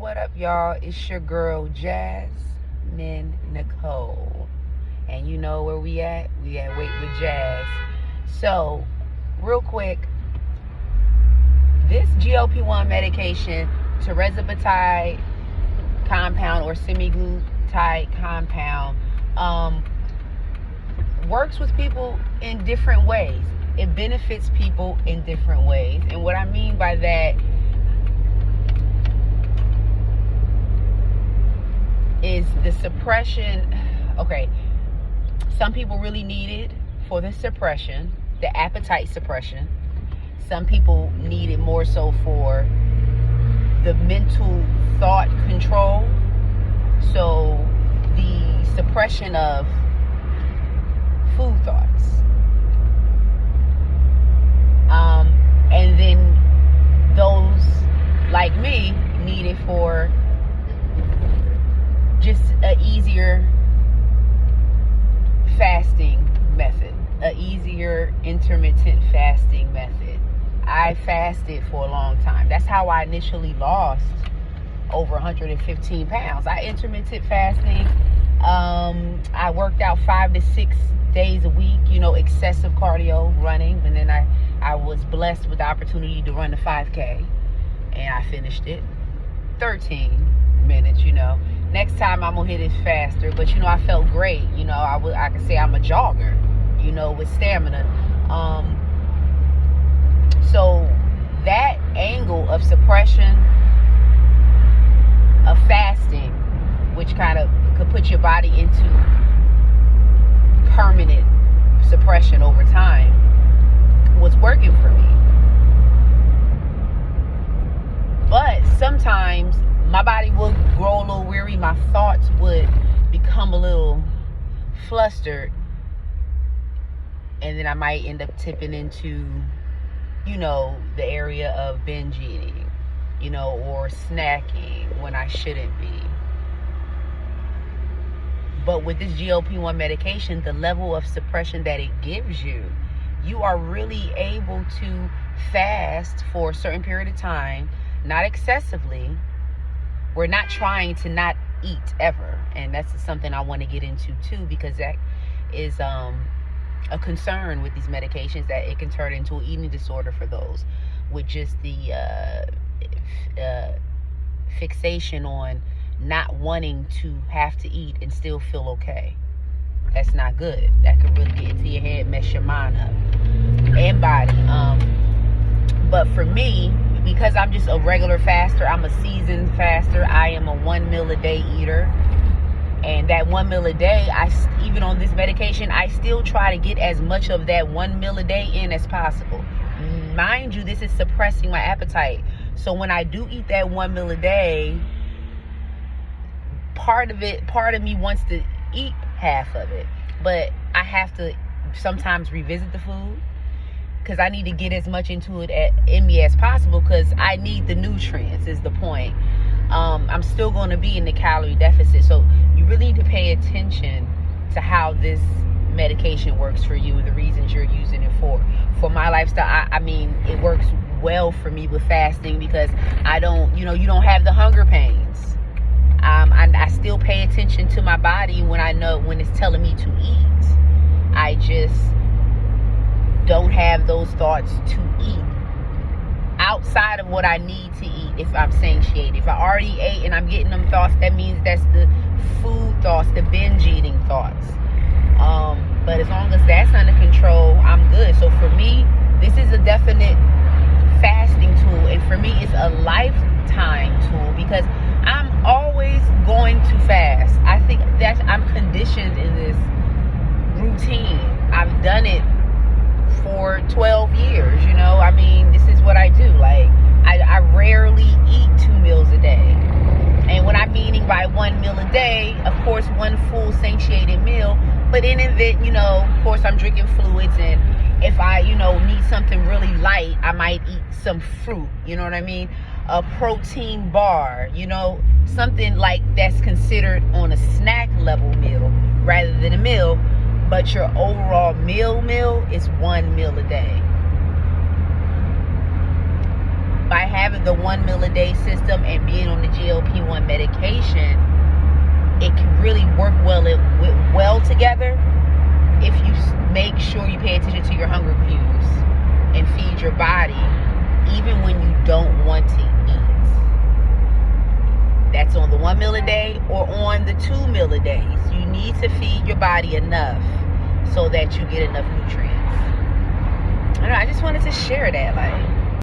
What up, y'all? It's your girl, Jasmine Nicole. And you know where we at? We at Wait with Jazz. So, real quick, this GLP-1 medication, Tirzepatide compound or semaglutide compound, works with people in different ways. It benefits people in different ways. And what I mean by that is the suppression. Okay, some people really need it for the suppression, the appetite suppression. Some people need it more so for the mental thought control. So the suppression of food thoughts. And then those like me need it for just an easier fasting method, an easier intermittent fasting method. I fasted for a long time. That's how I initially lost over 115 pounds. I intermittent fasting. I worked out 5 to 6 days a week, excessive cardio running. And then I was blessed with the opportunity to run the 5K. And I finished it 13 minutes, Next time I'm gonna hit it faster. But I felt great. I can say I'm a jogger, with stamina. So that angle of suppression of fasting, which kind of could put your body into permanent suppression over time, was working for me. But sometimes my body would grow a little weary. My thoughts would become a little flustered. And then I might end up tipping into, the area of binge eating, or snacking when I shouldn't be. But with this GLP-1 medication, the level of suppression that it gives you, you are really able to fast for a certain period of time, not excessively. We're not trying to not eat ever. And that's something I want to get into too, because that is a concern with these medications, that it can turn into an eating disorder for those with just the fixation on not wanting to have to eat and still feel okay. That's not good. That could really get into your head, mess your mind up and body. But for me, because I'm just a regular faster, I'm a seasoned faster, I am a 1 meal a day eater. And that 1 meal a day, even on this medication, I still try to get as much of that 1 meal a day in as possible. Mind you, this is suppressing my appetite. So when I do eat that 1 meal a day, part of me wants to eat half of it. But I have to sometimes revisit the food, because I need to get as much into it in me as possible, because I need the nutrients, is the point. I'm still going to be in the calorie deficit. So you really need to pay attention to how this medication works for you and the reasons you're using it for. For my lifestyle, I mean, it works well for me with fasting, because I don't, you don't have the hunger pains. I still pay attention to my body when I know when it's telling me to eat. I just don't have those thoughts to eat outside of what I need to eat if I'm satiated. If I already ate and I'm getting them thoughts, that means that's the food thoughts, the binge eating thoughts. But as long as that's under control, I'm good. So for me, this is a definite fasting tool. And for me, it's a lifetime tool, because I'm always going to fast. I think that I'm conditioned in this routine. I've done it for 12 years, I mean, this is what I do. Like, I rarely eat 2 meals a day. And when I'm meaning by 1 meal a day, of course, one full satiated meal. But in it, of course, I'm drinking fluids. And if I, need something really light, I might eat some fruit. You know what I mean? A protein bar, something like that's considered on a snack level meal rather than a meal. But your overall meal is 1 meal a day. by having the 1 meal a day system and being on the GLP-1 medication, it can really work well together if you make sure you pay attention to your hunger cues and feed your body even when you don't want to eat. That's on the 1 meal a day or on the 2 meal a days. You need to feed your body enough so that you get enough nutrients. I don't know, I just wanted to share that, like,